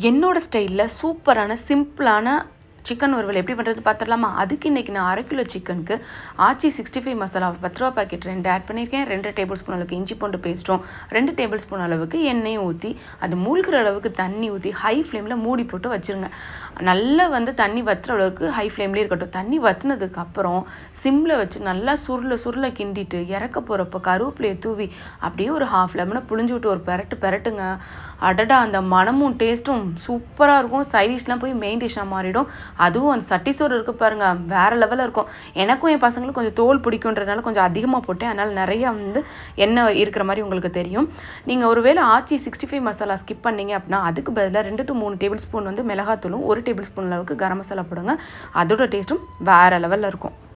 என்னோட ஸ்டைலில் சூப்பரான சிம்பிளான சிக்கன் வறுவல் எப்படி பண்ணுறது பார்த்துடலாமா? அதுக்கு இன்றைக்கி நான் 1/2 கிலோ சிக்கனுக்கு ஆச்சி 65 மசாலா 10 ரூபா பாக்கெட் 2 ஆட் பண்ணியிருக்கேன். 2 டேபிள் ஸ்பூன் அளவுக்கு இஞ்சி பூண்டு பேஸ்ட்டும் 2 டேபிள் ஸ்பூன் அளவுக்கு எண்ணெயும் ஊற்றி அது மூழ்கிற அளவுக்கு தண்ணி ஊற்றி ஹை ஃப்ளேமில் மூடி போட்டு வச்சுருங்க. நல்லா தண்ணி வற்றுற அளவுக்கு ஹை ஃப்ளேம்லேயே இருக்கட்டும். தண்ணி வற்றினதுக்கப்புறம் சிம்மில் வச்சு நல்லா சுருளை கிண்டிட்டு இறக்க போகிறப்போ கருவேப்பிலையை தூவி அப்படியே ஒரு ஹாஃப் லெமனை புழிஞ்சு விட்டு ஒரு பெரட்டுங்க. அடடா, அந்த மனமும் டேஸ்ட்டும் சூப்பராக இருக்கும். சைடிஷ்லாம் போய் மெயின் டிஷ்ஷாக மாறிடும். அதுவும் அந்த சட்டி சோறு இருக்குது பாருங்கள், வேறு லெவலில் இருக்கும். எனக்கும் என் பசங்களுக்கும் கொஞ்சம் தோல் பிடிக்குன்றதுனால கொஞ்சம் அதிகமாக போட்டேன். அதனால் நிறையா எண்ணெய் இருக்கிற மாதிரி உங்களுக்கு தெரியும். நீங்கள் ஒருவேளை ஆச்சி 65 மசாலா ஸ்கிப் பண்ணீங்க அப்படின்னா அதுக்கு பதிலாக 2 to 3 டேபிள் ஸ்பூன் மிளகாத்தூளும் 1 டேபிள் ஸ்பூன் அளவுக்கு கரம் மசாலா போடுங்க. அதோட டேஸ்ட்டும் வேறு லெவலில் இருக்கும்.